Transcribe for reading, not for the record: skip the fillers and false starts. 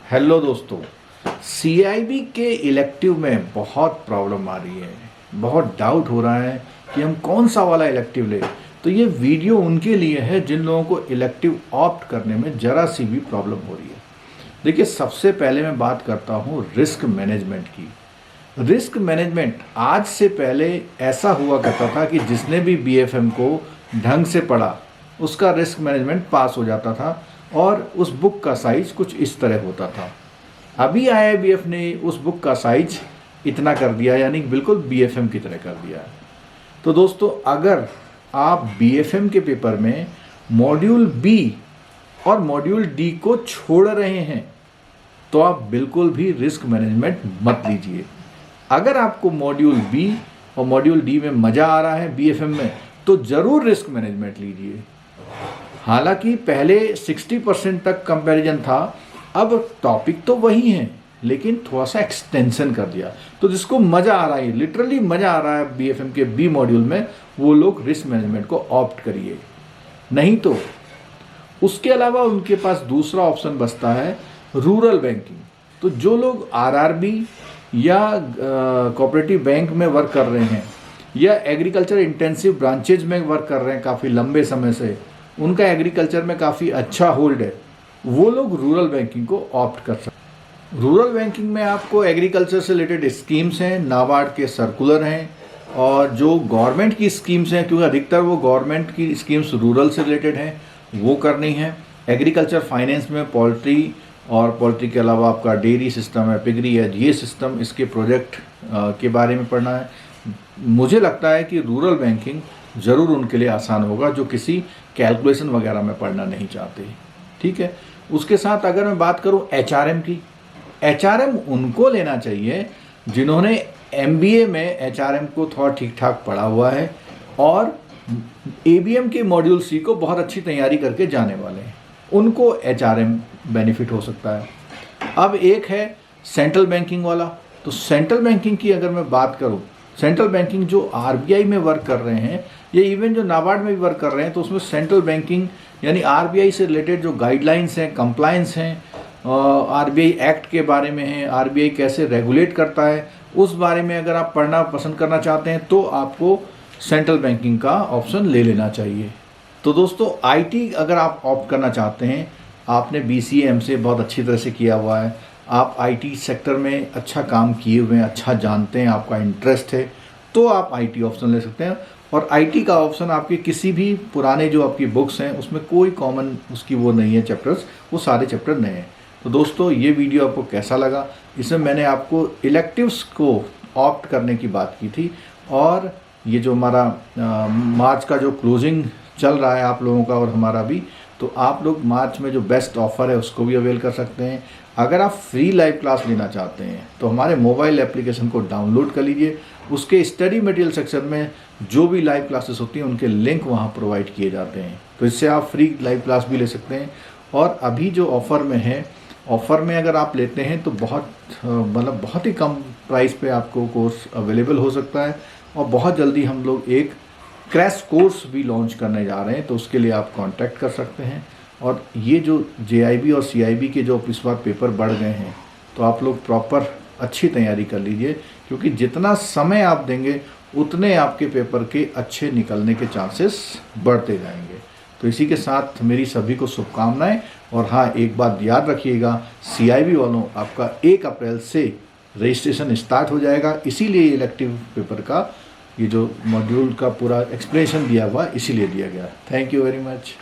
Hello दोस्तों, CIB के elective में बहुत प्रॉब्लम आ रही है। बहुत डाउट हो रहा है कि हम कौन सा वाला इलेक्टिव लें। तो ये वीडियो उनके लिए है जिन लोगों को इलेक्टिव ऑप्ट करने में ज़रा सी भी प्रॉब्लम हो रही है। देखिए, सबसे पहले मैं बात करता हूँ रिस्क मैनेजमेंट की। रिस्क मैनेजमेंट आज से पहले ऐसा हुआ करता था कि जिसने भी बीएफएम को ढंग से पढ़ा उसका रिस्क मैनेजमेंट पास हो जाता था और उस बुक का साइज कुछ इस तरह होता था। अभी आईआईबीएफ ने उस बुक का साइज इतना कर दिया, यानी बिल्कुल बीएफएम की तरह कर दिया। तो दोस्तों, अगर आप बीएफएम के पेपर में मॉड्यूल बी और मॉड्यूल डी को छोड़ रहे हैं तो आप बिल्कुल भी रिस्क मैनेजमेंट मत लीजिए। अगर आपको मॉड्यूल बी और मॉड्यूल डी में मज़ा आ रहा है बीएफएम में, तो ज़रूर रिस्क मैनेजमेंट लीजिए। हालांकि पहले 60% तक कंपैरिजन था, अब टॉपिक तो वही है लेकिन थोड़ा सा एक्सटेंशन कर दिया। तो जिसको मज़ा आ रहा है, लिटरली मज़ा आ रहा है बीएफएम के बी मॉड्यूल में, वो लोग रिस्क मैनेजमेंट को ऑप्ट करिए। नहीं तो उसके अलावा उनके पास दूसरा ऑप्शन बचता है रूरल बैंकिंग। तो जो लोग आरआरबी या कोऑपरेटिव बैंक में वर्क कर रहे हैं या एग्रीकल्चर इंटेंसिव ब्रांचेज में वर्क कर रहे हैं काफ़ी लंबे समय से, उनका एग्रीकल्चर में काफ़ी अच्छा होल्ड है, वो लोग रूरल बैंकिंग को ऑप्ट कर सकते हैं। रूरल बैंकिंग में आपको एग्रीकल्चर से रिलेटेड स्कीम्स हैं, नाबार्ड के सर्कुलर हैं, और जो गवर्नमेंट की स्कीम्स हैं, क्योंकि अधिकतर वो गवर्नमेंट की स्कीम्स रूरल से रिलेटेड हैं, वो करनी है। एग्रीकल्चर फाइनेंस में पोल्ट्री और पोल्ट्री के अलावा आपका डेयरी सिस्टम है, पिगरी है, ये सिस्टम, इसके प्रोजेक्ट के बारे में पढ़ना है। मुझे लगता है कि रूरल बैंकिंग ज़रूर उनके लिए आसान होगा जो किसी कैलकुलेशन वगैरह में पढ़ना नहीं चाहते। ठीक है। उसके साथ अगर मैं बात करूं एचआरएम की, एचआरएम उनको लेना चाहिए जिन्होंने एमबीए में एचआरएम को थोड़ा ठीक ठाक पढ़ा हुआ है और एबीएम के मॉड्यूल सी को बहुत अच्छी तैयारी करके जाने वाले हैं, उनको एचआरएम बेनिफिट हो सकता है। अब एक है सेंट्रल बैंकिंग वाला। तो सेंट्रल बैंकिंग की अगर मैं बात करूं, सेंट्रल बैंकिंग जो आरबीआई में वर्क कर रहे हैं या इवन जो नाबार्ड में भी वर्क कर रहे हैं, तो उसमें सेंट्रल बैंकिंग यानी आरबीआई से रिलेटेड जो गाइडलाइंस हैं, कंप्लायंस हैं, आरबीआई एक्ट के बारे में है, आरबीआई कैसे रेगुलेट करता है, उस बारे में अगर आप पढ़ना पसंद करना चाहते हैं तो आपको सेंट्रल बैंकिंग का ऑप्शन ले लेना चाहिए। तो दोस्तों, आईटी अगर आप ऑप्ट करना चाहते हैं, आपने बीसीए से बहुत अच्छी तरह से किया हुआ है, आप आईटी सेक्टर में अच्छा काम किए हुए हैं, अच्छा जानते हैं, आपका इंटरेस्ट है, तो आप आईटी ऑप्शन ले सकते हैं। और आईटी का ऑप्शन आपके किसी भी पुराने जो आपकी बुक्स हैं उसमें कोई कॉमन उसकी वो नहीं है चैप्टर्स, वो सारे चैप्टर नए हैं। तो दोस्तों, ये वीडियो आपको कैसा लगा? इसमें मैंने आपको इलेक्टिव्स को ऑप्ट करने की बात की थी, और ये जो हमारा मार्च का जो क्लोजिंग चल रहा है आप लोगों का और हमारा भी, तो आप लोग मार्च में जो बेस्ट ऑफ़र है उसको भी अवेल कर सकते हैं। अगर आप फ्री लाइव क्लास लेना चाहते हैं तो हमारे मोबाइल एप्लीकेशन को डाउनलोड कर लीजिए। उसके स्टडी मटेरियल सेक्शन में जो भी लाइव क्लासेस होती हैं उनके लिंक वहाँ प्रोवाइड किए जाते हैं, तो इससे आप फ्री लाइव क्लास भी ले सकते हैं। और अभी जो ऑफ़र में है, ऑफ़र में अगर आप लेते हैं तो बहुत ही कम प्राइस पे आपको कोर्स अवेलेबल हो सकता है, और बहुत जल्दी हम लोग एक क्रैश कोर्स भी लॉन्च करने जा रहे हैं, तो उसके लिए आप कांटेक्ट कर सकते हैं। और ये जो जेआईबी और सीआईबी के जो इस बार पेपर बढ़ गए हैं, तो आप लोग प्रॉपर अच्छी तैयारी कर लीजिए, क्योंकि जितना समय आप देंगे उतने आपके पेपर के अच्छे निकलने के चांसेस बढ़ते जाएंगे। तो इसी के साथ मेरी सभी को शुभकामनाएं। और हाँ, एक बात याद रखिएगा, सीआईबी वालों, आपका 1 अप्रैल से रजिस्ट्रेशन स्टार्ट हो जाएगा, इसीलिए इलेक्टिव पेपर का ये जो मॉड्यूल का पूरा एक्सप्लेनेशन दिया हुआ इसीलिए दिया गया। Thank you very much.